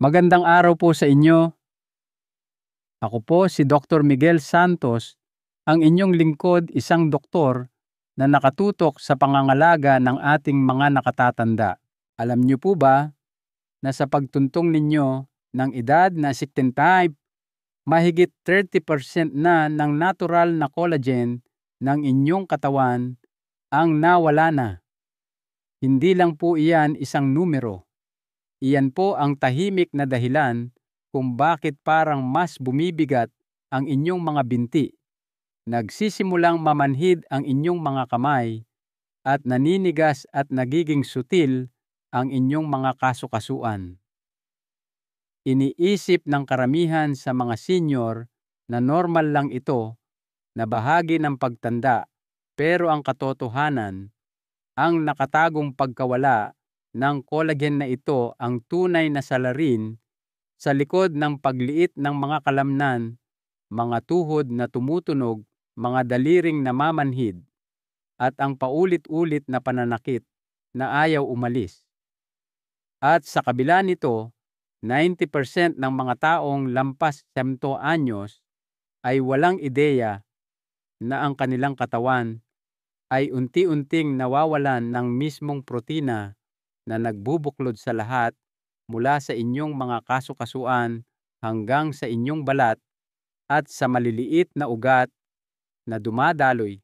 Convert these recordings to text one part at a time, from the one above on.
Magandang araw po sa inyo. Ako po si Dr. Miguel Santos, ang inyong lingkod, isang doktor na nakatutok sa pangangalaga ng ating mga nakatatanda. Alam niyo po ba na sa pagtuntong ninyo ng edad na 65, mahigit 30% na ng natural na collagen ng inyong katawan ang nawala na. Hindi lang po iyan isang numero. Iyan po ang tahimik na dahilan kung bakit parang mas bumibigat ang inyong mga binti, nagsisimulang mamanhid ang inyong mga kamay, at naninigas at nagiging sutil ang inyong mga kasukasuan. Iniisip ng karamihan sa mga senior na normal lang ito, na bahagi ng pagtanda, pero ang katotohanan, ang nakatagong pagkawala ng collagen na ito ang tunay na salarin sa likod ng pagliit ng mga kalamnan, mga tuhod na tumutunog, mga daliring namamanhid, at ang paulit-ulit na pananakit na ayaw umalis. At sa kabila nito, 90% ng mga taong lampas 100 anyos ay walang ideya na ang kanilang katawan ay unti-unting nawawalan ng mismong protina na nagbubuklod sa lahat, mula sa inyong mga kasukasuan hanggang sa inyong balat at sa maliliit na ugat na dumadaloy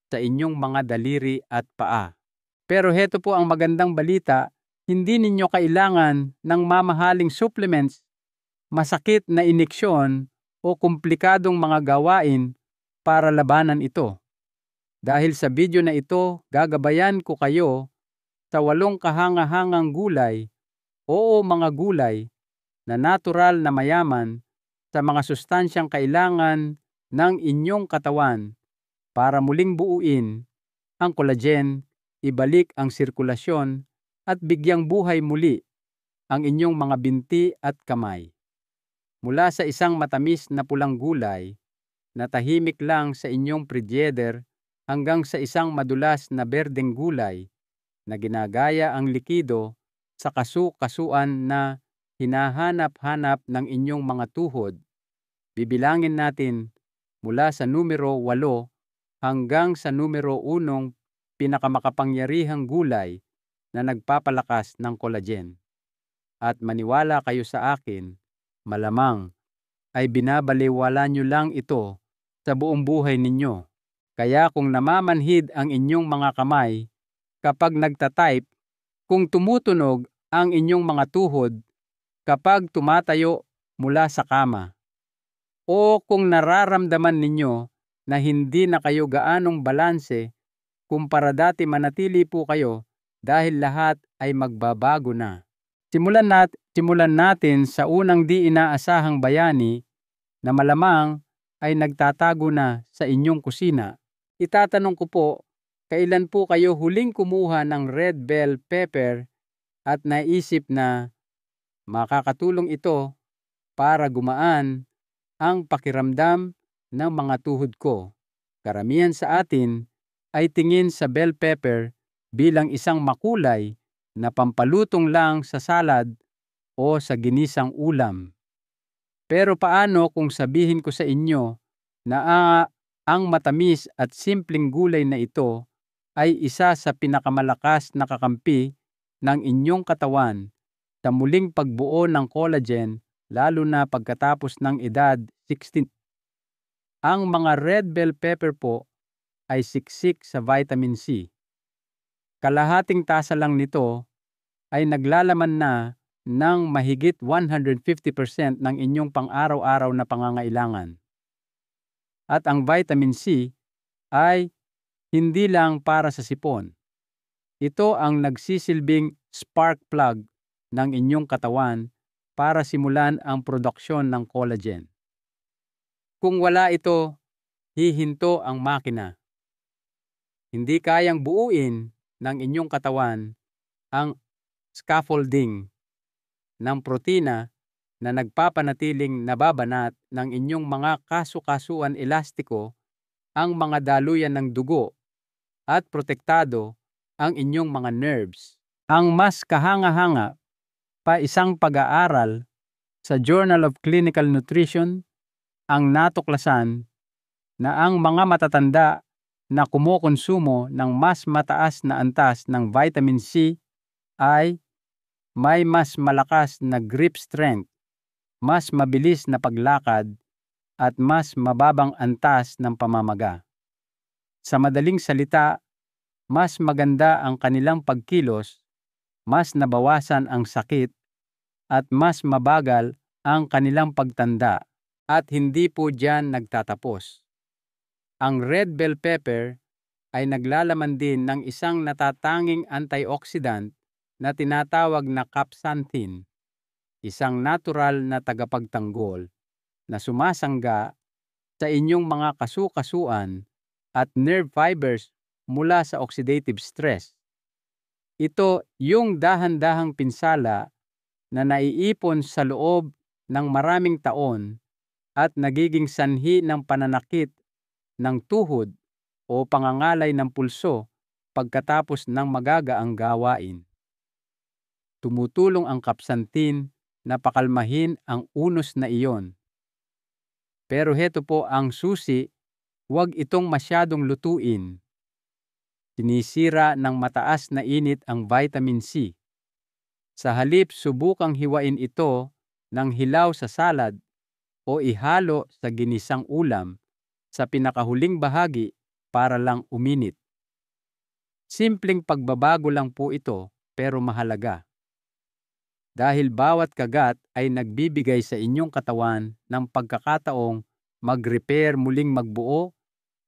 sa inyong mga daliri at paa. Pero heto po ang magandang balita, hindi ninyo kailangan ng mamahaling supplements, masakit na ineksyon o komplikadong mga gawain para labanan ito. Dahil sa video na ito, gagabayan ko kayo sa 8 kahangahangang gulay, mga gulay na natural na mayaman sa mga sustansyang kailangan ng inyong katawan para muling buuin ang collagen, ibalik ang sirkulasyon, at bigyang buhay muli ang inyong mga binti at kamay. Mula sa isang matamis na pulang gulay na tahimik lang sa inyong frigider hanggang sa isang madulas na berdeng gulay na ginagaya ang likido sa kasukasuan na hinahanap-hanap ng inyong mga tuhod. Bibilangin natin mula sa numero 8 hanggang sa numero 1 pinakamakapangyarihang gulay na nagpapalakas ng collagen. At maniwala kayo sa akin, malamang ay binabaliwala nyo lang ito sa buong buhay ninyo. Kaya kung namamanhid ang inyong mga kamay kapag nagtatype, kung tumutunog ang inyong mga tuhod kapag tumatayo mula sa kama, o kung nararamdaman ninyo na hindi na kayo gaanong balanse kumpara dati, manatili po kayo dahil lahat ay magbabago na. Simulan natin sa unang di inaasahang bayani na malamang ay nagtatago na sa inyong kusina. Itatanong ko po, kailan po kayo huling kumuha ng red bell pepper at naisip na makakatulong ito para gumaan ang pakiramdam ng mga tuhod ko? Karamihan sa atin ay tingin sa bell pepper bilang isang makulay na pampalutong lang sa salad o sa ginisang ulam. Pero paano kung sabihin ko sa inyo na ang matamis at simpleng gulay na ito ay isa sa pinakamalakas na kakampi ng inyong katawan sa muling pagbuo ng collagen, lalo na pagkatapos ng edad 16? Ang mga red bell pepper po ay siksik sa vitamin C. Kalahating tasa lang nito ay naglalaman na ng mahigit 150% ng inyong pang-araw-araw na pangangailangan. At ang vitamin C ay hindi lang para sa sipon. Ito ang nagsisilbing spark plug ng inyong katawan para simulan ang produksyon ng collagen. Kung wala ito, hihinto ang makina. Hindi kayang buuin ng inyong katawan ang scaffolding ng protina na nagpapanatiling nababanat ng inyong mga kasukasuan elastiko, ang mga daluyan ng dugo, at protektado ang inyong mga nerves. Ang mas kahanga-hanga pa isang pag-aaral Sa Journal of Clinical Nutrition, ang natuklasan na ang mga matatanda na kumukonsumo ng mas mataas na antas ng vitamin C ay may mas malakas na grip strength, mas mabilis na paglakad, at mas mababang antas ng pamamaga. Sa madaling salita, mas maganda ang kanilang pagkilos, mas nabawasan ang sakit, at mas mabagal ang kanilang pagtanda. At hindi po diyan nagtatapos. Ang red bell pepper ay naglalaman din ng isang natatanging antioxidant na tinatawag na capsanthin, isang natural na tagapagtanggol na sumasangga sa inyong mga kasukasuan at nerve fibers mula sa oxidative stress. Ito yung dahan-dahang pinsala na naiipon sa loob ng maraming taon at nagiging sanhi ng pananakit ng tuhod o pangangalay ng pulso pagkatapos ng magagaang gawain. Tumutulong ang capsanthin na pakalmahin ang unos na iyon. Pero heto po ang susi, huwag itong masyadong lutuin. Sinisira ng mataas na init ang vitamin C. Sa halip, subukang hiwain ito ng hilaw sa salad o ihalo sa ginisang ulam sa pinakahuling bahagi para lang uminit. Simpleng pagbabago lang po ito pero mahalaga. Dahil bawat kagat ay nagbibigay sa inyong katawan ng pagkakataong mag-repair, muling magbuo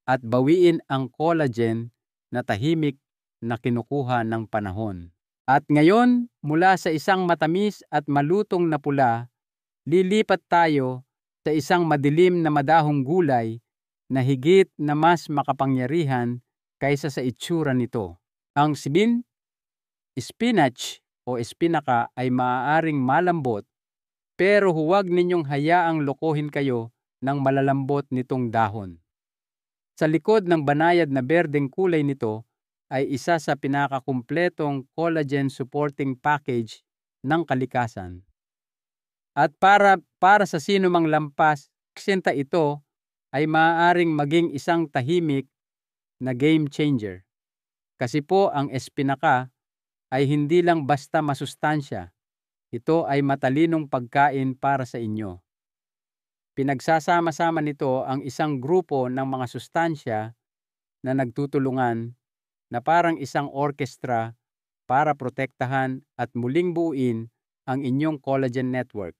at bawiin ang collagen na tahimik na kinukuha ng panahon. At ngayon, mula sa isang matamis at malutong na pula, lilipat tayo sa isang madilim na madahong gulay na higit na mas makapangyarihan kaysa sa itsura nito. Ang spinach o espinaka ay maaaring malambot, pero huwag ninyong hayaang lokohin kayo ng malalambot nitong dahon. Sa likod ng banayad na berdeng kulay nito ay isa sa pinakakumpletong collagen supporting package ng kalikasan. At para sa sinumang lampas, aksenta ito ay maaaring maging isang tahimik na game changer. Kasi po ang espinaka ay hindi lang basta masustansya, ito ay matalinong pagkain para sa inyo. Pinagsasama-sama nito ang isang grupo ng mga sustansya na nagtutulungan na parang isang orkestra para protektahan at muling buuin ang inyong collagen network.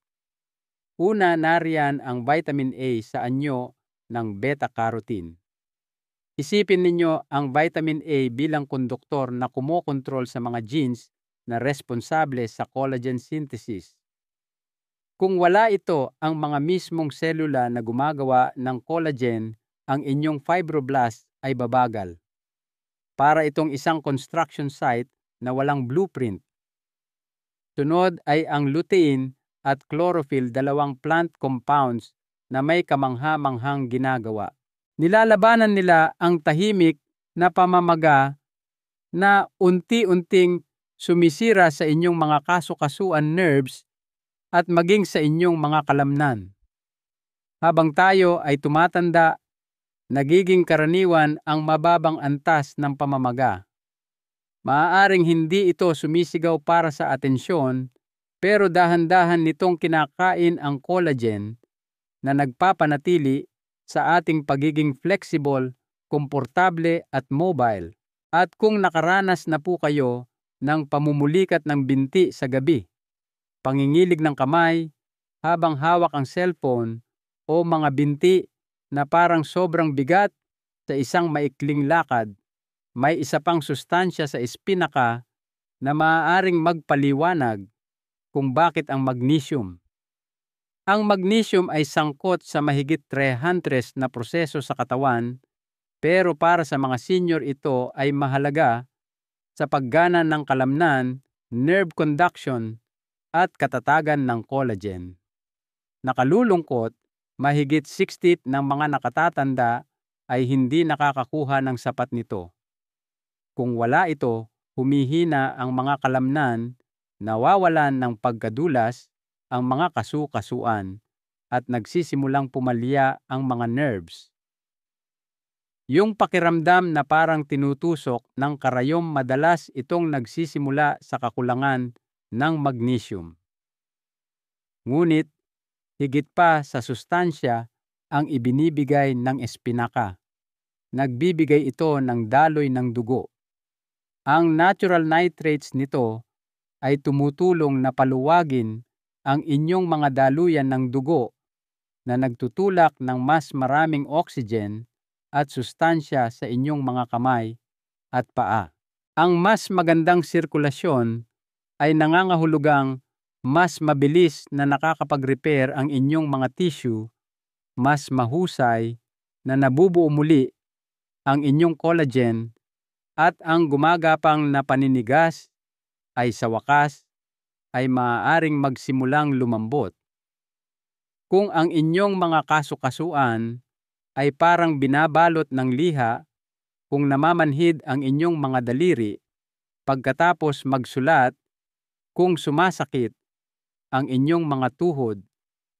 Una, nariyan ang vitamin A sa anyo ng beta-carotene. Isipin ninyo ang vitamin A bilang konduktor na kumokontrol sa mga genes na responsable sa collagen synthesis. Kung wala ito, ang mga mismong selula na gumagawa ng collagen, ang inyong fibroblast ay babagal. Para itong isang construction site na walang blueprint. Sunod ay ang lutein at chlorophyll, dalawang plant compounds na may kamangha-manghang ginagawa. Nilalabanan nila ang tahimik na pamamaga na unti-unting sumisira sa inyong mga kasukasuan nerves at maging sa inyong mga kalamnan. Habang tayo ay tumatanda, nagiging karaniwan ang mababang antas ng pamamaga. Maaaring hindi ito sumisigaw para sa atensyon, pero dahan-dahan nitong kinakain ang collagen na nagpapanatili sa ating pagiging flexible, komportable at mobile. At kung nakaranas na po kayo ng pamumulikat ng binti sa gabi, pangingilig ng kamay habang hawak ang cellphone o mga binti na parang sobrang bigat sa isang maikling lakad, may isa pang sustansya sa espinaka na maaaring magpaliwanag kung bakit ang magnesium. Ang magnesium ay sangkot sa mahigit 300 na proseso sa katawan, pero para sa mga senior ito ay mahalaga sa paggana ng kalamnan, nerve conduction, at katatagan ng collagen. Nakalulungkot, mahigit 60 ng mga nakatatanda ay hindi nakakakuha ng sapat nito. Kung wala ito, humihina ang mga kalamnan, nawawalan ng pagkadulas, ang mga kasu-kasuan at nagsisimulang pumalya ang mga nerves. Yung pakiramdam na parang tinutusok ng karayom, madalas itong nagsisimula sa kakulangan ng magnesium. Ngunit higit pa sa sustansya ang ibinibigay ng espinaka. Nagbibigay ito ng daloy ng dugo. Ang natural nitrates nito ay tumutulong na paluwagin ang inyong mga daluyan ng dugo na nagtutulak ng mas maraming oxygen at sustansya sa inyong mga kamay at paa. Ang mas magandang sirkulasyon ay nangangahulugang mas mabilis na nakakapag-repair ang inyong mga tissue, mas mahusay na nabubuo muli ang inyong collagen, at ang gumagapang na paninigas ay sa wakas ay maaaring magsimulang lumambot. Kung ang inyong mga kasu-kasuan ay parang binabalot ng liha, kung namamanhid ang inyong mga daliri pagkatapos magsulat, kung sumasakit ang inyong mga tuhod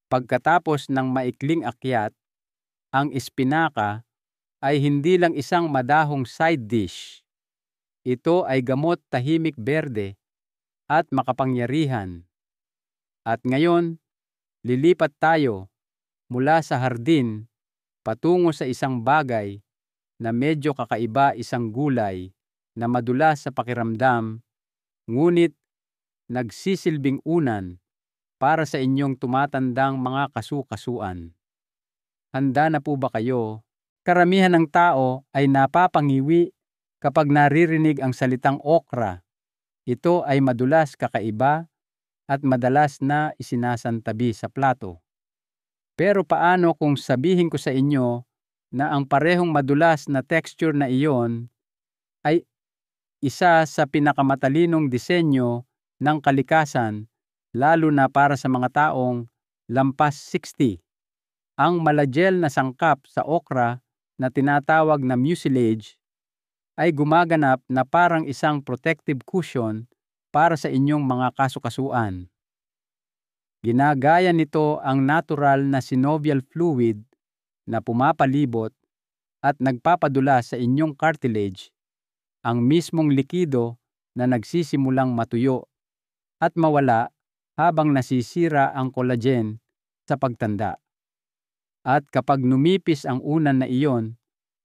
pagkatapos ng maikling akyat, ang espinaka ay hindi lang isang madahong side dish. Ito ay gamot tahimik, berde at makapangyarihan. At ngayon, lilipat tayo mula sa hardin patungo sa isang bagay na medyo kakaiba, isang gulay na madulas sa pakiramdam, ngunit nagsisilbing unan para sa inyong tumatandang mga kasu-kasuan. Handa na po ba kayo? Karamihan ng tao ay napapangiwi kapag naririnig ang salitang okra. Ito ay madulas, kakaiba at madalas na isinasantabi sa plato. Pero paano kung sabihin ko sa inyo na ang parehong madulas na texture na iyon ay isa sa pinakamatalinong disenyo ng kalikasan, lalo na para sa mga taong lampas 60. Ang malagel na sangkap sa okra na tinatawag na mucilage ay gumaganap na parang isang protective cushion para sa inyong mga kasu-kasuan. Ginagaya nito ang natural na synovial fluid na pumapalibot at nagpapadula sa inyong cartilage, ang mismong likido na nagsisimulang matuyo at mawala habang nasisira ang collagen sa pagtanda. At kapag numipis ang unan na iyon,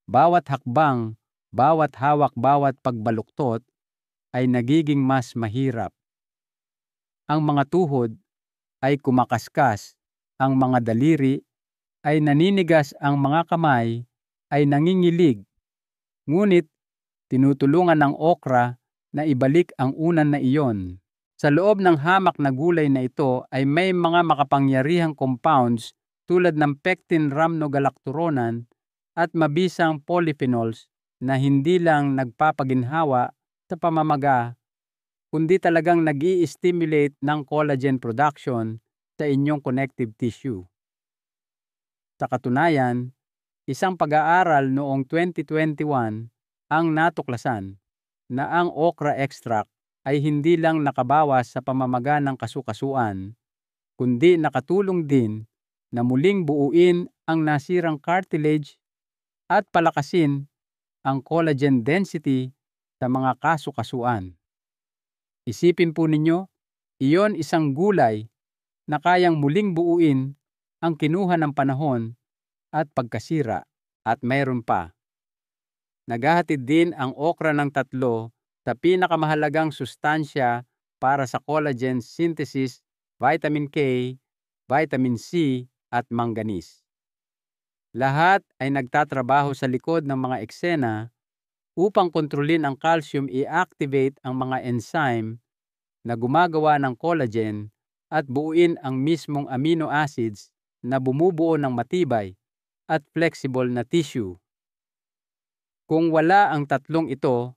bawat hakbang, bawat hawak, bawat pagbaluktot ay nagiging mas mahirap. Ang mga tuhod ay kumakaskas, ang mga daliri ay naninigas, ang mga kamay ay nangingilig. Ngunit tinutulungan ng okra na ibalik ang unan na iyon. Sa loob ng hamak na gulay na ito ay may mga makapangyarihang compounds tulad ng pectin, rhamnogalacturonan at mabisang polyphenols na hindi lang nagpapaginhawa sa pamamaga, kundi talagang nag-i-stimulate ng collagen production sa inyong connective tissue. Sa katunayan, isang pag-aaral noong 2021 ang natuklasan na ang okra extract ay hindi lang nakabawas sa pamamaga ng kasu-kasuan, kundi nakatulong din na muling buuin ang nasirang cartilage at palakasin ang collagen density sa mga kasu-kasuan. Isipin po ninyo, iyon isang gulay na kayang muling buuin ang kinuha ng panahon at pagkasira. At mayroon pa. Naghahatid din ang okra ng tatlo sa pinakamahalagang sustansya para sa collagen synthesis, vitamin K, vitamin C at manganese. Lahat ay nagtatrabaho sa likod ng mga eksena upang kontrolin ang calcium, i-activate ang mga enzyme na gumagawa ng collagen at buuin ang mismong amino acids na bumubuo ng matibay at flexible na tissue. Kung wala ang tatlong ito,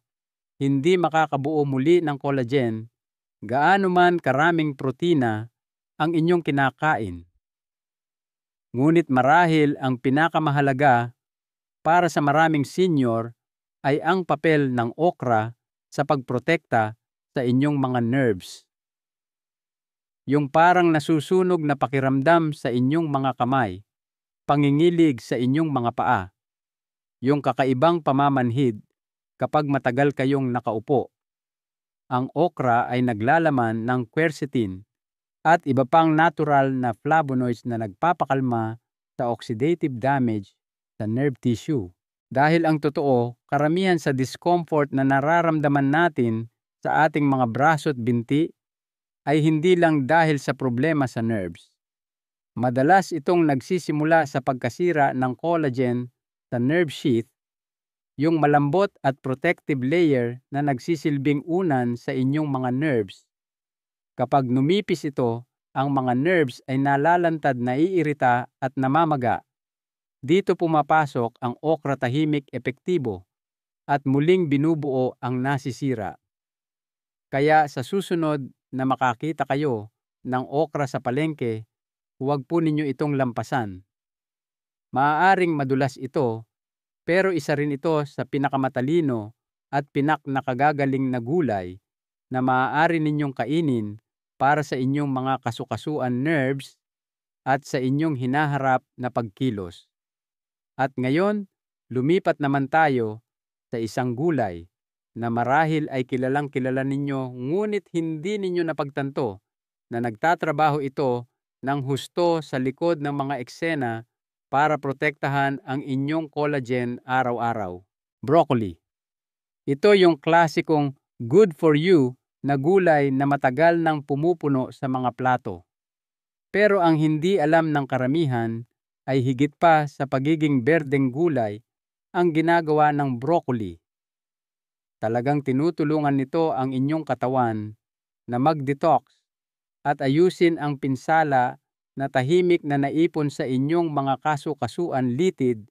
hindi makakabuo muli ng collagen, gaano man karaming protina ang inyong kinakain. Ngunit marahil ang pinakamahalaga para sa maraming senior ay ang papel ng okra sa pagprotekta sa inyong mga nerves. yung parang nasusunog na pakiramdam sa inyong mga kamay, pangingilig sa inyong mga paa, yung kakaibang pamamanhid kapag matagal kayong nakaupo. Ang okra ay naglalaman ng quercetin at iba pang natural na flavonoids na nagpapakalma sa oxidative damage sa nerve tissue. Dahil ang totoo, karamihan sa discomfort na nararamdaman natin sa ating mga braso at binti ay hindi lang dahil sa problema sa nerves. Madalas itong nagsisimula sa pagkasira ng collagen sa nerve sheath, yung malambot at protective layer na nagsisilbing unan sa inyong mga nerves. Kapag numipis ito, ang mga nerves ay nalalantad, naiirita at namamaga. Dito pumapasok ang okra tahimik epektibo at muling binubuo ang nasisira. Kaya sa susunod na makakita kayo ng okra sa palengke, huwag po ninyo itong lampasan. Maaaring madulas ito, pero isa rin ito sa pinakamatalino at nakagagaling na gulay na maaari ninyong kainin para sa inyong mga kasukasuan nerves at sa inyong hinaharap na pagkilos. At ngayon, lumipat naman tayo sa isang gulay na marahil ay kilalang-kilala ninyo ngunit hindi ninyo napagtanto na nagtatrabaho ito ng husto sa likod ng mga eksena para protektahan ang inyong collagen araw-araw. Broccoli. Ito yung klasikong good for you na gulay na matagal nang pumupuno sa mga plato. Pero ang hindi alam ng karamihan ay higit pa sa pagiging berdeng gulay ang ginagawa ng broccoli. Talagang tinutulungan nito ang inyong katawan na mag-detox at ayusin ang pinsala na tahimik na naipon sa inyong mga kasukasuan, litid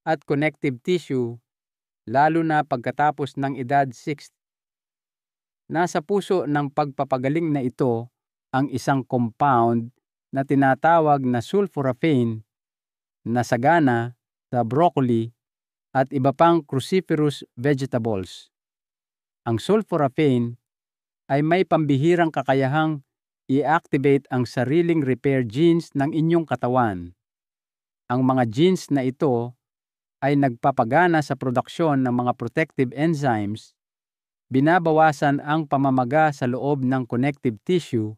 at connective tissue, lalo na pagkatapos ng edad 60. Nasa puso ng pagpapagaling na ito ang isang compound na tinatawag na sulforaphane na sagana sa broccoli at iba pang cruciferous vegetables. Ang sulforaphane ay may pambihirang kakayahang i-activate ang sariling repair genes ng inyong katawan. Ang mga genes na ito ay nagpapagana sa produksyon ng mga protective enzymes, binabawasan ang pamamaga sa loob ng connective tissue,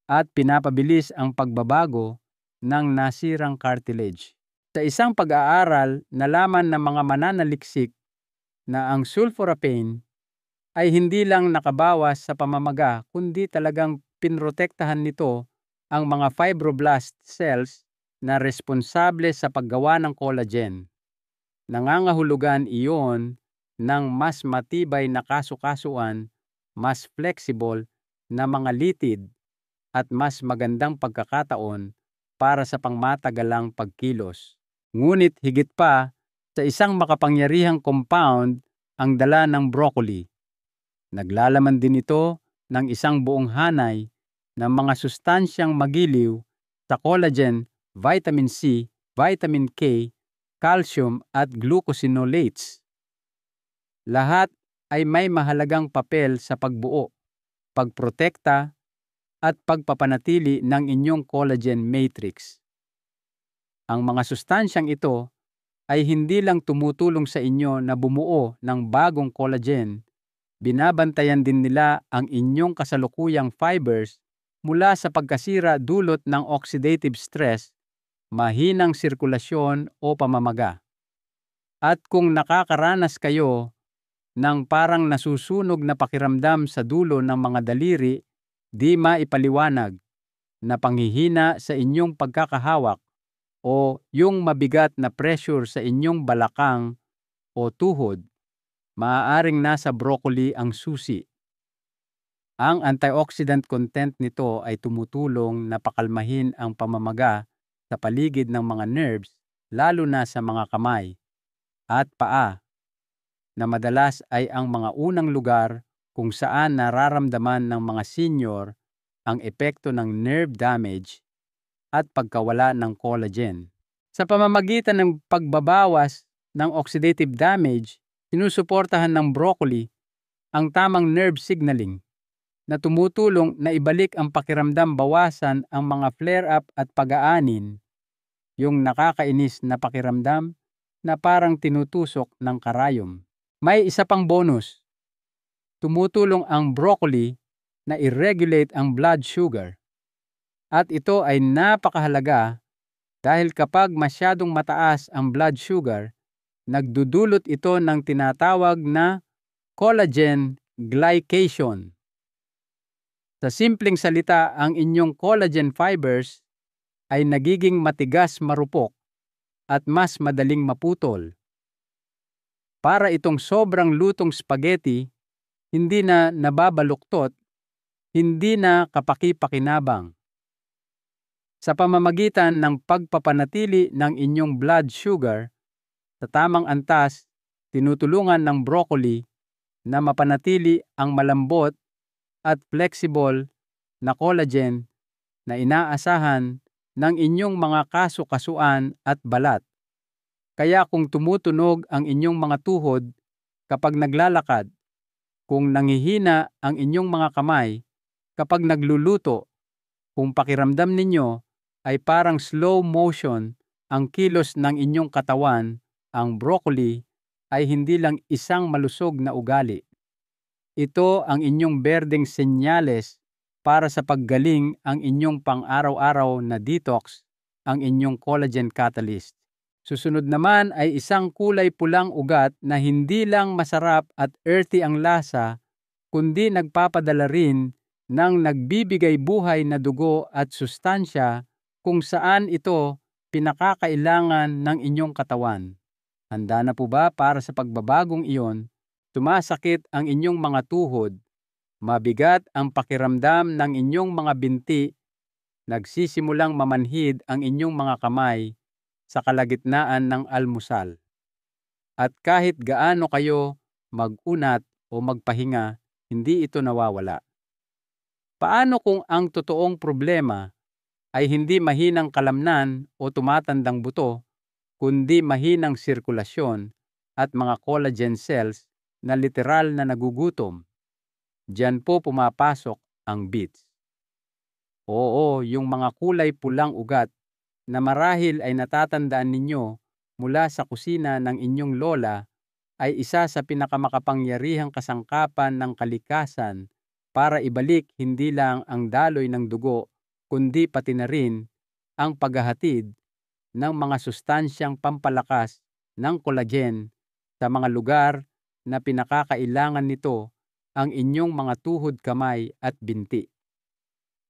at pinapabilis ang pagbabago ng nasirang cartilage. Sa isang pag-aaral, nalaman ng mga mananaliksik na ang sulforaphane ay hindi lang nakabawas sa pamamaga kundi talagang pinrotektahan nito ang mga fibroblast cells na responsable sa paggawa ng collagen. Nangangahulugan iyon ng mas matibay na kasukasuan, mas flexible na mga litid at mas magandang pagkakataon para sa pangmatagalang pagkilos. Ngunit higit pa, sa isang makapangyarihang compound ang dala ng broccoli. Naglalaman din ito ng isang buong hanay ng mga sustansyang magiliw sa collagen, vitamin C, vitamin K, calcium at glucosinolates. Lahat ay may mahalagang papel sa pagbuo, pagprotekta at pagpapanatili ng inyong collagen matrix. Ang mga sustansyang ito ay hindi lang tumutulong sa inyo na bumuo ng bagong collagen, binabantayan din nila ang inyong kasalukuyang fibers mula sa pagkasira dulot ng oxidative stress, mahinang sirkulasyon o pamamaga. At kung nakakaranas kayo ng parang nasusunog na pakiramdam sa dulo ng mga daliri, di maipaliwanag na panghihina sa inyong pagkakahawak o yung mabigat na pressure sa inyong balakang o tuhod, maaaring nasa broccoli ang susi. Ang antioxidant content nito ay tumutulong na pakalmahin ang pamamaga sa paligid ng mga nerves, lalo na sa mga kamay at paa, na madalas ay ang mga unang lugar kung saan nararamdaman ng mga senior ang epekto ng nerve damage at pagkawala ng collagen. Sa pamamagitan ng pagbabawas ng oxidative damage, sinusuportahan ng broccoli ang tamang nerve signaling. na tumutulong na ibalik ang pakiramdam, bawasan ang mga flare-up at pag-aanin, yung nakakainis na pakiramdam na parang tinutusok ng karayom. May isa pang bonus. Tumutulong ang broccoli na i-regulate ang blood sugar. At ito ay napakahalaga dahil kapag masyadong mataas ang blood sugar, nagdudulot ito ng tinatawag na collagen glycation. Sa simpleng salita, ang inyong collagen fibers ay nagiging matigas, marupok at mas madaling maputol. Para itong sobrang lutong spaghetti, hindi na nababaluktot, hindi na kapaki-pakinabang. Sa pamamagitan ng pagpapanatili ng inyong blood sugar sa tamang antas, tinutulungan ng broccoli na mapanatili ang malambot at flexible na collagen na inaasahan ng inyong mga kasu-kasuan at balat. Kaya kung tumutunog ang inyong mga tuhod kapag naglalakad, kung nanghihina ang inyong mga kamay kapag nagluluto, kung pakiramdam ninyo ay parang slow motion ang kilos ng inyong katawan, ang broccoli ay hindi lang isang malusog na ugali. Ito ang inyong berdeng senyales para sa paggaling ang inyong pang-araw-araw na detox, ang inyong collagen catalyst. Susunod naman ay isang kulay pulang ugat na hindi lang masarap at earthy ang lasa, kundi nagpapadala rin ng nagbibigay buhay na dugo at sustansya kung saan ito pinakakailangan ng inyong katawan. Handa na po ba para sa pagbabagong iyon? Tumasakit ang inyong mga tuhod, mabigat ang pakiramdam ng inyong mga binti, nagsisimulang mamanhid ang inyong mga kamay sa kalagitnaan ng almusal. At kahit gaano kayo mag-unat o magpahinga, hindi ito nawawala. Paano kung ang totoong problema ay hindi mahinang kalamnan o tumatandang buto, kundi mahinang sirkulasyon at mga collagen cells na literal na nagugutom? Diyan po pumapasok ang beets. Oo, yung mga kulay pulang ugat na marahil ay natatandaan ninyo mula sa kusina ng inyong lola ay isa sa pinakamakapangyarihang kasangkapan ng kalikasan para ibalik hindi lang ang daloy ng dugo, kundi pati na rin ang paghahatid ng mga sustansyang pampalakas ng collagen sa mga lugar na pinakakailangan nito, ang inyong mga tuhod, kamay at binti.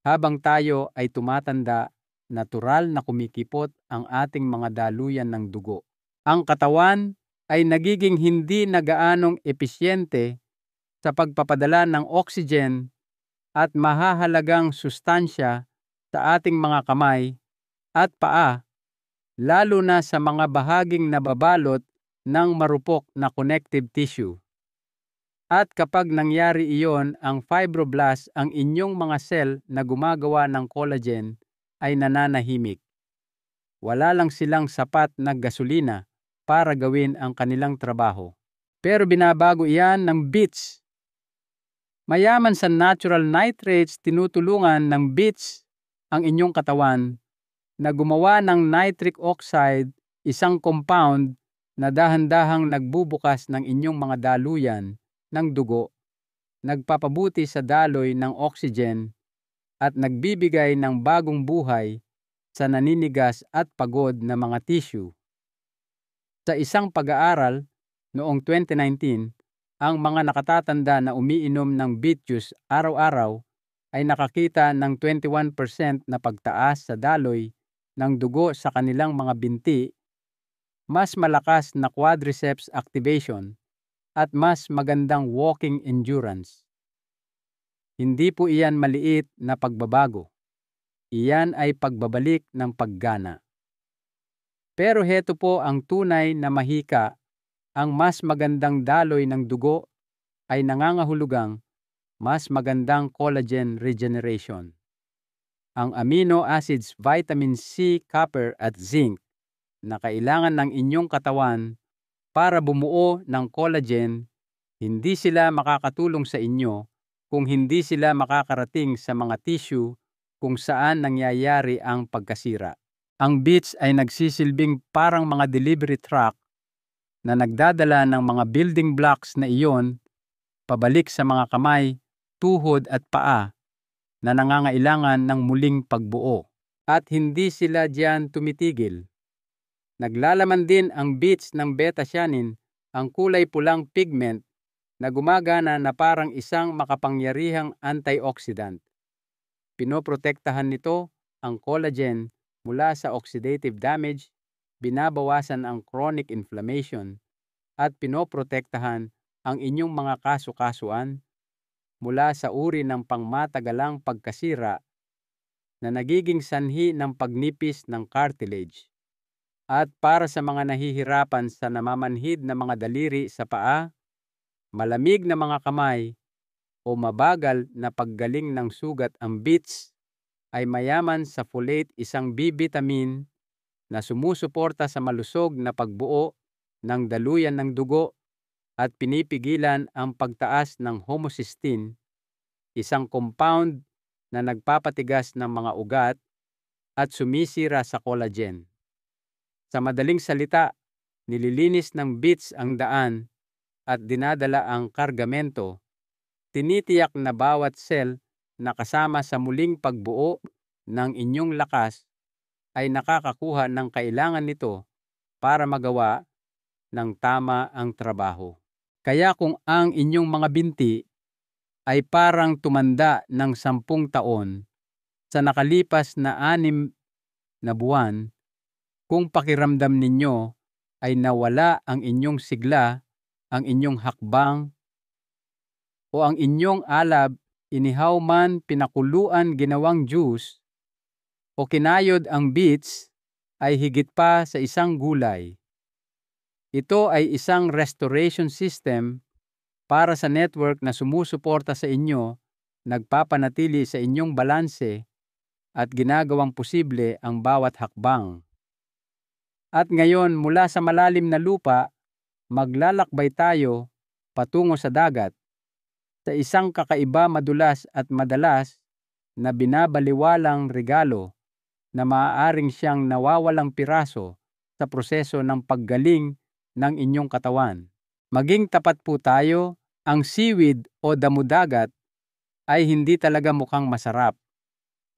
Habang tayo ay tumatanda, natural na kumikipot ang ating mga daluyan ng dugo. Ang katawan ay nagiging hindi na gaanong episyente sa pagpapadala ng oxygen at mahahalagang sustansya sa ating mga kamay at paa, lalo na sa mga bahaging nababalot ng marupok na connective tissue. At kapag nangyari iyon, ang fibroblast, ang inyong mga cell na gumagawa ng collagen, ay nananahimik. Wala lang silang sapat na gasolina para gawin ang kanilang trabaho. Pero binabago iyan ng beets. Mayaman sa natural nitrates, tinutulungan ng beets ang inyong katawan na gumawa ng nitric oxide, isang compound na dahan-dahang nagbubukas ng inyong mga daluyan ng dugo, nagpapabuti sa daloy ng oxygen at nagbibigay ng bagong buhay sa naninigas at pagod na mga tissue. Sa isang pag-aaral noong 2019, ang mga nakatatanda na umiinom ng beet juice araw-araw ay nakakita ng 21% na pagtaas sa daloy ng dugo sa kanilang mga binti, mas malakas na quadriceps activation, at mas magandang walking endurance. Hindi po iyan maliit na pagbabago. Iyan ay pagbabalik ng paggana. Pero heto po ang tunay na mahika, ang mas magandang daloy ng dugo ay nangangahulugang mas magandang collagen regeneration. Ang amino acids, vitamin C, copper at zinc na kailangan ng inyong katawan para bumuo ng collagen, hindi sila makakatulong sa inyo kung hindi sila makakarating sa mga tissue kung saan nangyayari ang pagkasira. Ang bits ay nagsisilbing parang mga delivery truck na nagdadala ng mga building blocks na iyon pabalik sa mga kamay, tuhod at paa na nangangailangan ng muling pagbuo. At hindi sila diyan tumitigil. Naglalaman din ang bits ng beta-cyanin, ang kulay pulang pigment na gumagana na parang isang makapangyarihang antioxidant. Pinoprotektahan nito ang collagen mula sa oxidative damage, binabawasan ang chronic inflammation, at pinoprotektahan ang inyong mga kasu-kasuan mula sa uri ng pangmatagalang pagkasira na nagiging sanhi ng pagnipis ng cartilage. At para sa mga nahihirapan sa namamanhid na mga daliri sa paa, malamig na mga kamay, o mabagal na paggaling ng sugat, ang bits ay mayaman sa folate, isang B-vitamin na sumusuporta sa malusog na pagbuo ng daluyan ng dugo at pinipigilan ang pagtaas ng homocysteine, isang compound na nagpapatigas ng mga ugat at sumisira sa collagen. Sa madaling salita, nililinis ng bits ang daan at dinadala ang kargamento. Tinitiyak na bawat cell na kasama sa muling pagbuo ng inyong lakas ay nakakakuha ng kailangan nito para magawa ng tama ang trabaho. Kaya kung ang inyong mga binti ay parang tumanda ng 10 taon sa nakalipas na 6 na buwan, kung pakiramdam ninyo ay nawala ang inyong sigla, ang inyong hakbang, o ang inyong alab, inihaw man, pinakuluan, ginawang juice, o kinayod, ang bits ay higit pa sa isang gulay. Ito ay isang restoration system para sa network na sumusuporta sa inyo, nagpapanatili sa inyong balanse, at ginagawang posible ang bawat hakbang. At ngayon, mula sa malalim na lupa, maglalakbay tayo patungo sa dagat, sa isang kakaiba, madulas at madalas na binabaliwalang regalo na maaaring siyang nawawalang piraso sa proseso ng paggaling ng inyong katawan. Maging tapat po tayo, ang seaweed o damudagat ay hindi talaga mukhang masarap.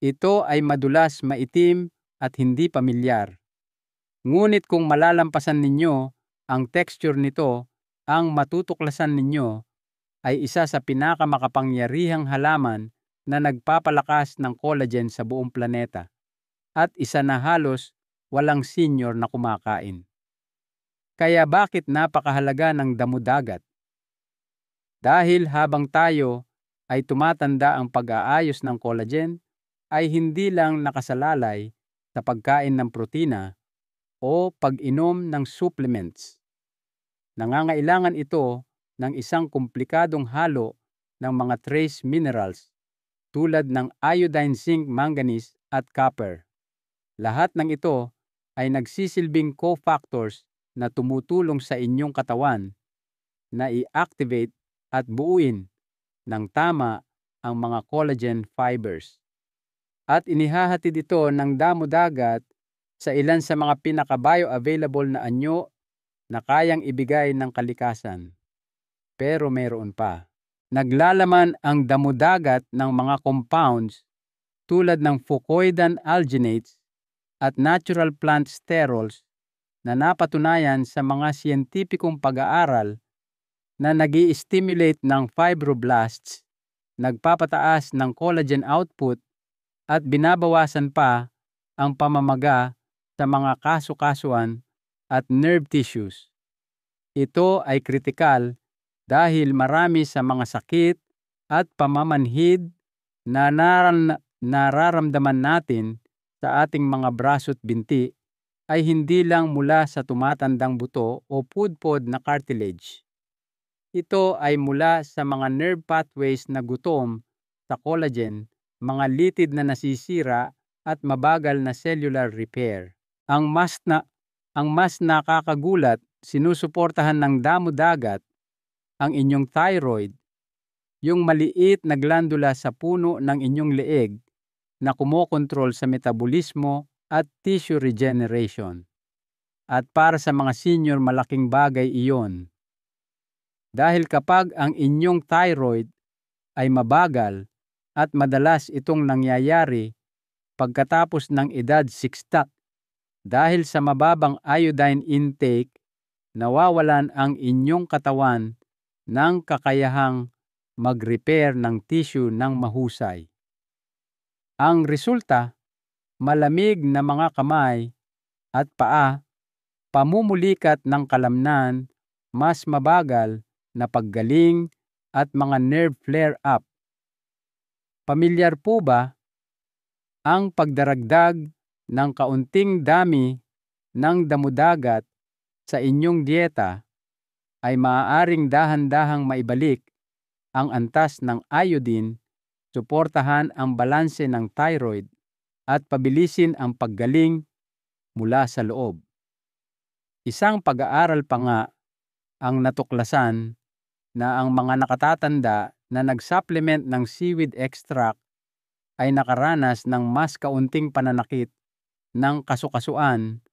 Ito ay madulas, maitim at hindi pamilyar. Ngunit kung malalampasan ninyo ang texture nito, ang matutuklasan ninyo ay isa sa pinakamakapangyarihang halaman na nagpapalakas ng collagen sa buong planeta, at isa na halos walang senior na kumakain. Kaya bakit napakahalaga ng damudagat? Dahil habang tayo ay tumatanda, ang pag-aayos ng collagen ay hindi lang nakasalalay sa pagkain ng protina o pag-inom ng supplements. Nangangailangan ito ng isang komplikadong halo ng mga trace minerals tulad ng iodine, zinc, manganese at copper. Lahat ng ito ay nagsisilbing cofactors na tumutulong sa inyong katawan na i-activate at buuin ng tama ang mga collagen fibers. At inihahatid ito ng damudagat sa ilan sa mga pinaka-bioavailable na anyo na kayang ibigay ng kalikasan. Pero mayroon pa. Naglalaman ang damudagat ng mga compounds tulad ng fucoidan alginates at natural plant sterols na napatunayan sa mga siyentipikong pag-aaral na nag-i-stimulate ng fibroblasts, nagpapataas ng collagen output, at binabawasan pa ang pamamaga sa mga kasu-kasuan at nerve tissues. Ito ay kritikal dahil marami sa mga sakit at pamamanhid na nararamdaman natin sa ating mga braso at binti ay hindi lang mula sa tumatandang buto o pudpod na cartilage. Ito ay mula sa mga nerve pathways na gutom sa collagen, mga litid na nasisira at mabagal na cellular repair. Ang mas nakakagulat, sinusuportahan ng damudagat ang inyong thyroid, yung maliit na glandula sa puno ng inyong leeg na kumokontrol sa metabolismo at tissue regeneration. At para sa mga senior, malaking bagay iyon. Dahil kapag ang inyong thyroid ay mabagal at madalas itong nangyayari pagkatapos ng edad 60, dahil sa mababang iodine intake, nawawalan ang inyong katawan ng kakayahang mag-repair ng tissue ng mahusay. Ang resulta, malamig na mga kamay at paa, pamumulikat ng kalamnan, mas mabagal na paggaling at mga nerve flare-up. Pamilyar po ba ang pagdaragdag ng kaunting dami ng damudagat sa inyong dieta ay maaaring dahan-dahang maibalik ang antas ng iodine, suportahan ang balanse ng thyroid, at pabilisin ang paggaling mula sa loob. Isang pag-aaral pa nga ang natuklasan na ang mga nakatatanda na nag-supplement ng seaweed extract ay nakaranas ng mas kaunting pananakit ng kasukasuan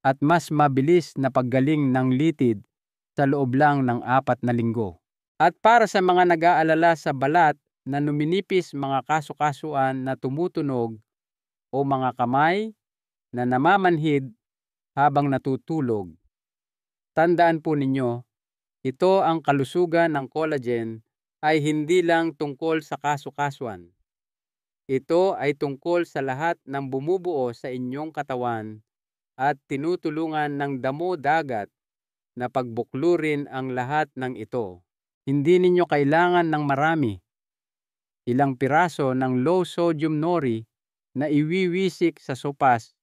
at mas mabilis na paggaling ng litid sa loob lang ng 4 na linggo. At para sa mga nag-aalala sa balat na numinipis, mga kasukasuan na tumutunog o mga kamay na namamanhid habang natutulog, tandaan po ninyo, ito ang kalusugan ng collagen ay hindi lang tungkol sa kasukasuan. Ito ay tungkol sa lahat ng bumubuo sa inyong katawan at tinutulungan ng damo-dagat na pagbuklurin ang lahat ng ito. Hindi ninyo kailangan ng marami. Ilang piraso ng low-sodium nori na iwiwisik sa sopas,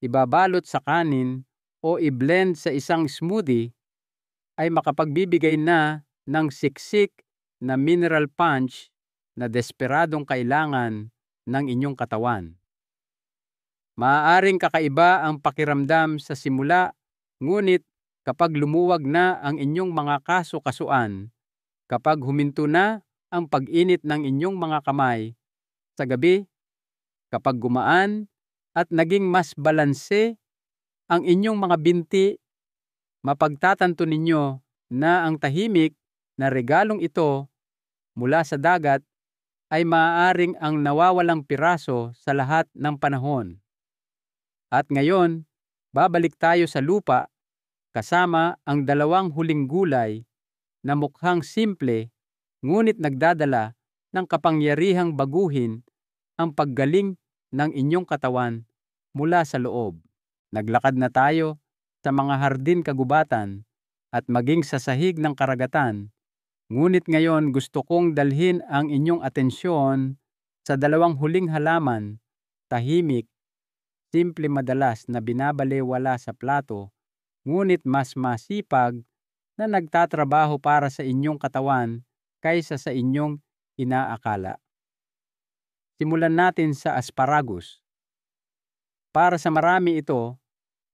ibabalot sa kanin o i-blend sa isang smoothie ay makapagbibigay na ng siksik na mineral punch na desperadong kailangan ng inyong katawan. Maaaring kakaiba ang pakiramdam sa simula, ngunit kapag lumuwag na ang inyong mga kasukasuan, kapag huminto na ang pag-init ng inyong mga kamay sa gabi, kapag gumaan at naging mas balanse ang inyong mga binti, mapagtatanto ninyo na ang tahimik na regalong ito mula sa dagat ay maaaring ang nawawalang piraso sa lahat ng panahon. At ngayon, babalik tayo sa lupa kasama ang 2 huling gulay na mukhang simple ngunit nagdadala ng kapangyarihang baguhin ang paggaling ng inyong katawan mula sa loob. Naglakad na tayo sa mga hardin kagubatan at maging sa sahig ng karagatan, ngunit ngayon gusto kong dalhin ang inyong atensyon sa 2 huling halaman, tahimik, simple, madalas na binabalewala sa plato, ngunit mas masipag na nagtatrabaho para sa inyong katawan kaysa sa inyong inaakala. Simulan natin sa asparagus. Para sa marami ito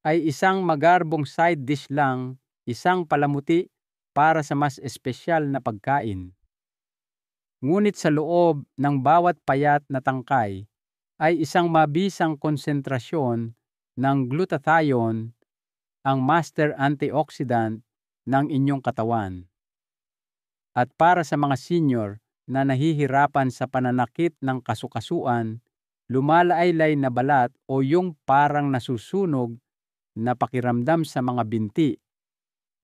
ay isang magarbong side dish lang, isang palamuti para sa mas espesyal na pagkain. Ngunit sa loob ng bawat payat na tangkay ay isang mabisang konsentrasyon ng glutathione, ang master antioxidant ng inyong katawan. At para sa mga senior na nahihirapan sa pananakit ng kasukasuan, lumalaiday na balat o yung parang nasusunog na pakiramdam sa mga binti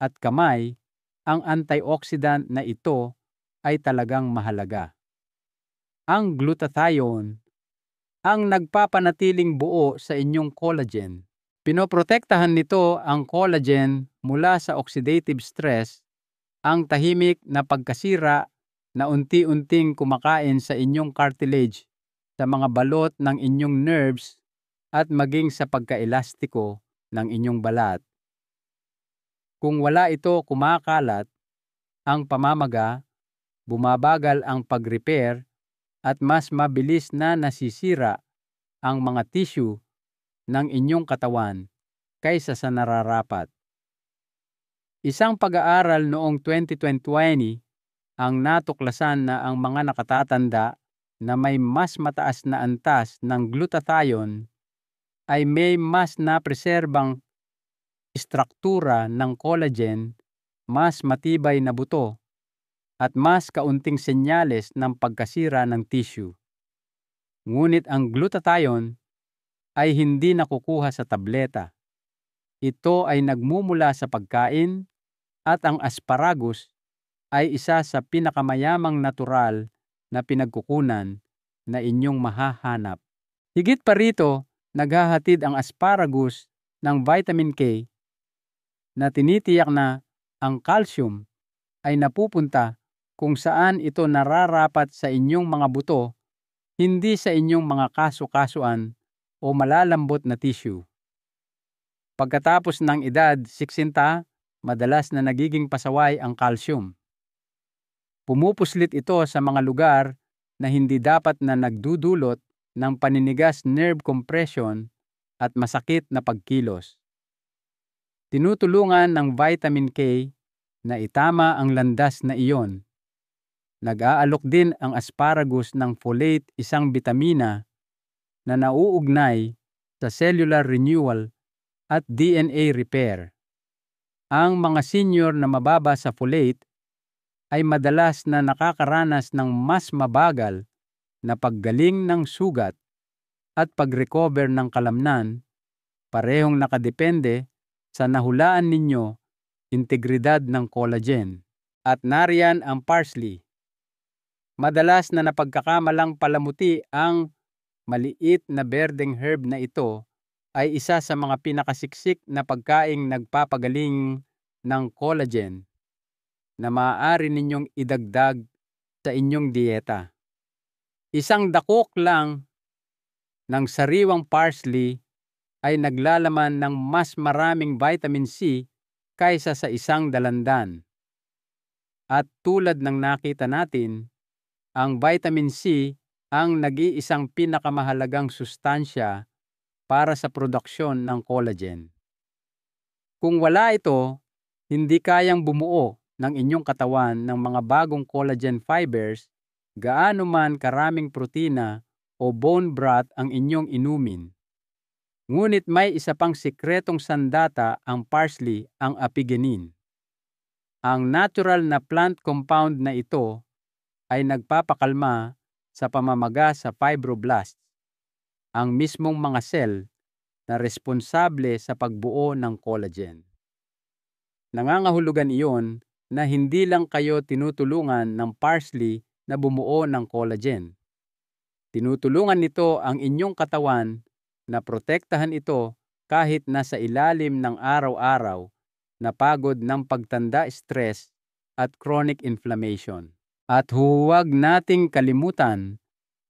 at kamay, ang antioxidant na ito ay talagang mahalaga. Ang glutathione ang nagpapanatiling buo sa inyong collagen. Pinoprotektahan nito ang collagen mula sa oxidative stress, ang tahimik na pagkasira na unti-unting kumakain sa inyong cartilage, sa mga balot ng inyong nerves at maging sa pagkaelastiko ng inyong balat. Kung wala ito kumakalat, ang pamamaga, bumabagal ang pag-repair at mas mabilis na nasisira ang mga tissue ng inyong katawan kaysa sa nararapat. Isang pag-aaral noong 2020 ang natuklasan na ang mga nakatatanda na may mas mataas na antas ng glutathione ay may mas napreserbang istruktura ng collagen, mas matibay na buto, at mas kaunting senyales ng pagkasira ng tissue. Ngunit ang glutathione ay hindi nakukuha sa tableta. Ito ay nagmumula sa pagkain at ang asparagus ay isa sa pinakamayamang natural na pinagkukunan na inyong mahahanap. Higit pa rito, naghahatid ang asparagus ng vitamin K na tinitiyak na ang calcium ay napupunta kung saan ito nararapat sa inyong mga buto, hindi sa inyong mga kasu-kasuan o malalambot na tissue. Pagkatapos ng edad 60, madalas na nagiging pasaway ang calcium. Pumupuslit ito sa mga lugar na hindi dapat na nagdudulot ng paninigas, nerve compression at masakit na pagkilos. Tinutulungan ng vitamin K na itama ang landas na iyon. Nag-aalok din ang asparagus ng folate, isang bitamina na nauugnay sa cellular renewal at DNA repair. Ang mga senior na mababa sa folate ay madalas na nakakaranas ng mas mabagal na paggaling ng sugat at pag-recover ng kalamnan, parehong nakadepende sa nahulaan ninyo integridad ng collagen. At nariyan ang parsley. Madalas na napagkakamalang palamuti ang maliit na berdeng herb na ito ay isa sa mga pinakasiksik na pagkaing nagpapagaling ng collagen na maaari ninyong idagdag sa inyong dieta. Isang dakok lang ng sariwang parsley ay naglalaman ng mas maraming vitamin C kaysa sa isang dalandan. At tulad ng nakita natin, ang vitamin C ang nag-iisang pinakamahalagang sustansya para sa produksyon ng collagen. Kung wala ito, hindi kayang bumuo ng inyong katawan ng mga bagong collagen fibers, gaano man karaming protina o bone broth ang inyong inumin. Ngunit may isa pang sikretong sandata ang parsley, ang apigenin. Ang natural na plant compound na ito ay nagpapakalma sa pamamaga sa fibroblasts, ang mismong mga cell na responsable sa pagbuo ng collagen. Nangangahulugan iyon na hindi lang kayo tinutulungan ng parsley na bumuo ng collagen. Tinutulungan nito ang inyong katawan na protektahan ito kahit nasa ilalim ng araw-araw na pagod ng pagtanda, stress at chronic inflammation. At huwag nating kalimutan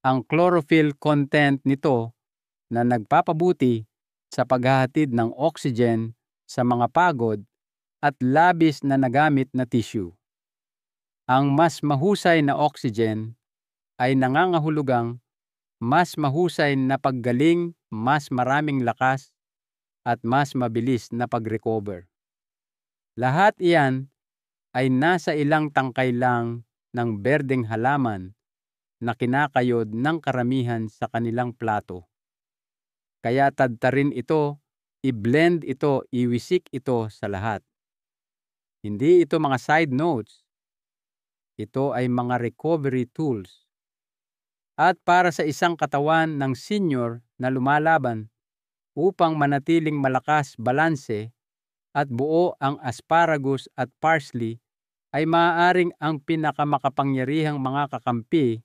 ang chlorophyll content nito na nagpapabuti sa paghahatid ng oxygen sa mga pagod at labis na nagamit na tissue. Ang mas mahusay na oxygen ay nangangahulugang mas mahusay na paggaling, mas maraming lakas, at mas mabilis na pag-recover. Lahat iyan ay nasa ilang tangkay lang ng berdeng halaman na kinakayod ng karamihan sa kanilang plato. Kaya tadtarin ito, i-blend ito, iwisik ito sa lahat. Hindi ito mga side notes. Ito ay mga recovery tools. At para sa isang katawan ng senior na lumalaban upang manatiling malakas, balanse at buo, ang asparagus at parsley ay maaaring ang pinakamakapangyarihang mga kakampi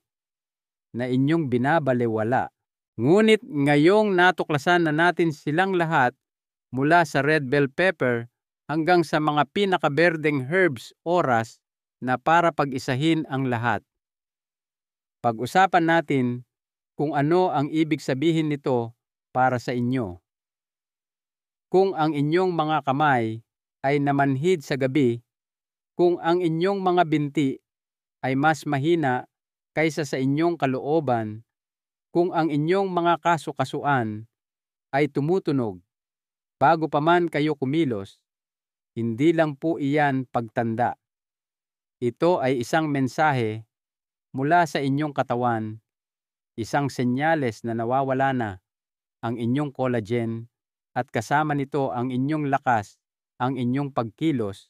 na inyong binabalewala. Ngunit ngayong natuklasan na natin silang lahat mula sa red bell pepper hanggang sa mga pinakaberdeng herbs, oras na para pag-isahin ang lahat. Pag-usapan natin kung ano ang ibig sabihin nito para sa inyo. Kung ang inyong mga kamay ay namanhid sa gabi, kung ang inyong mga binti ay mas mahina kaysa sa inyong kalooban, kung ang inyong mga kasu-kasuan ay tumutunog bago pa man kayo kumilos, hindi lang po iyan pagtanda. Ito ay isang mensahe mula sa inyong katawan, isang senyales na nawawala na ang inyong collagen at kasama nito ang inyong lakas, ang inyong pagkilos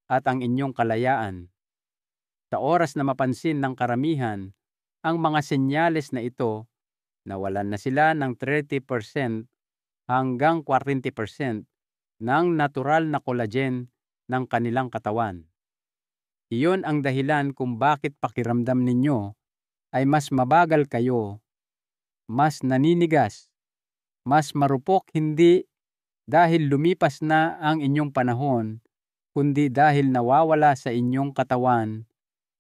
at ang inyong kalayaan. Sa oras na mapansin ng karamihan ang mga senyales na ito, nawalan na sila ng 30% hanggang 40% ng natural na collagen ng kanilang katawan. Iyon ang dahilan kung bakit pakiramdam ninyo ay mas mabagal kayo, mas naninigas, mas marupok, hindi dahil lumipas na ang inyong panahon, kundi dahil nawawala sa inyong katawan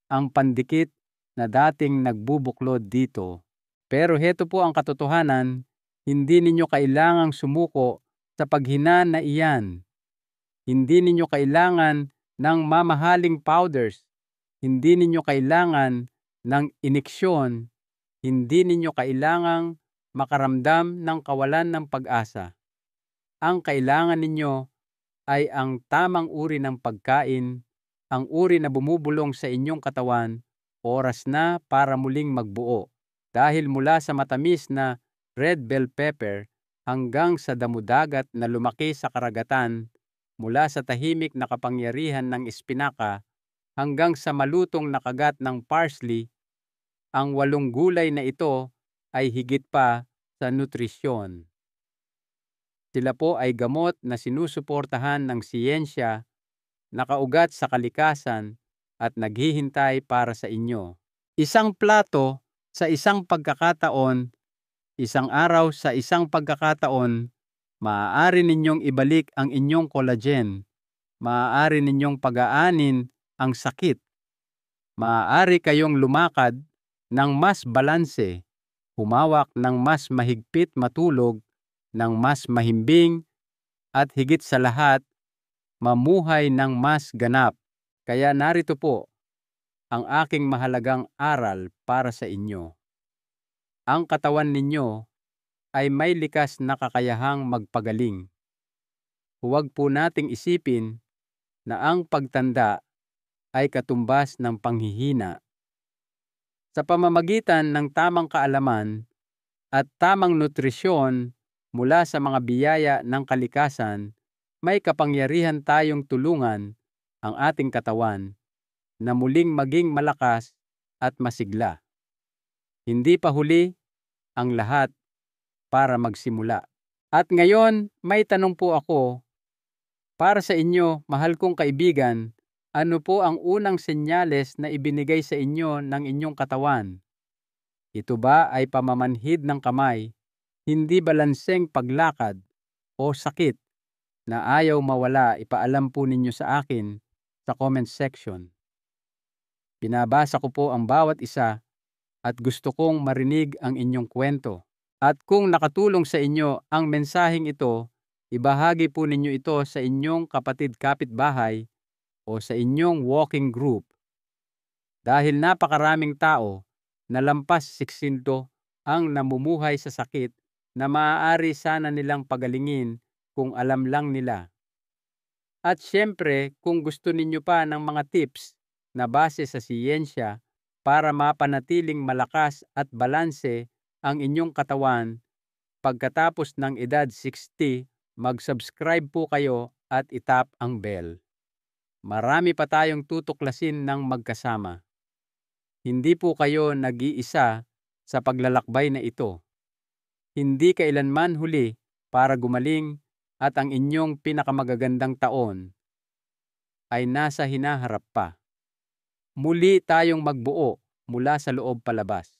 ang pandikit na dating nagbubuklod dito. Pero heto po ang katotohanan, hindi ninyo kailangang sumuko sa paghinaan na iyan. Hindi ninyo kailangan ng mamahaling powders. Hindi ninyo kailangan ng ineksyon. Hindi ninyo kailangang makaramdam ng kawalan ng pag-asa. Ang kailangan ninyo ay ang tamang uri ng pagkain, ang uri na bumubulong sa inyong katawan, oras na para muling magbuo. Dahil mula sa matamis na red bell pepper hanggang sa damudagat na lumaki sa karagatan, mula sa tahimik na kapangyarihan ng espinaka hanggang sa malutong na kagat ng parsley, ang 8 gulay na ito ay higit pa sa nutrisyon. Sila po ay gamot na sinusuportahan ng siyensya, nakaugat sa kalikasan at naghihintay para sa inyo. Isang plato sa isang pagkakataon, isang araw sa isang pagkakataon, maaari ninyong ibalik ang inyong collagen, maaari ninyong pag-aanin ang sakit, maaari kayong lumakad ng mas balanse, humawak ng mas mahigpit, matulog ng mas mahimbing, at higit sa lahat, mamuhay ng mas ganap. Kaya narito po ang aking mahalagang aral para sa inyo. Ang katawan ninyo ay may likas na kakayahang magpagaling. Huwag po nating isipin na ang pagtanda ay katumbas ng panghihina. Sa pamamagitan ng tamang kaalaman at tamang nutrisyon mula sa mga biyaya ng kalikasan, may kapangyarihan tayong tulungan ang ating katawan na muling maging malakas at masigla. Hindi pa huli ang lahat para magsimula. At ngayon, may tanong po ako para sa inyo, mahal kong kaibigan. Ano po ang unang senyales na ibinigay sa inyo ng inyong katawan? Ito ba ay pamamanhid ng kamay, hindi balanseng paglakad, o sakit na ayaw mawala? Ipaalam po ninyo sa akin sa comment section. Binabasa ko po ang bawat isa at gusto kong marinig ang inyong kwento. At kung nakatulong sa inyo ang mensaheng ito, ibahagi po ninyo ito sa inyong kapatid kapitbahay o sa inyong walking group. Dahil napakaraming tao na lampas 60 ang namumuhay sa sakit na maaari sana nilang pagalingin kung alam lang nila. At syempre, kung gusto ninyo pa ng mga tips na base sa siyensya para mapanatiling malakas at balanse ang inyong katawan pagkatapos ng edad 60, mag-subscribe po kayo at itap ang bell. Marami pa tayong tutuklasin ng magkasama. Hindi po kayo nag-iisa sa paglalakbay na ito. Hindi kailanman huli para gumaling at ang inyong pinakamagagandang taon ay nasa hinaharap pa. Muli tayong magbuo mula sa loob palabas.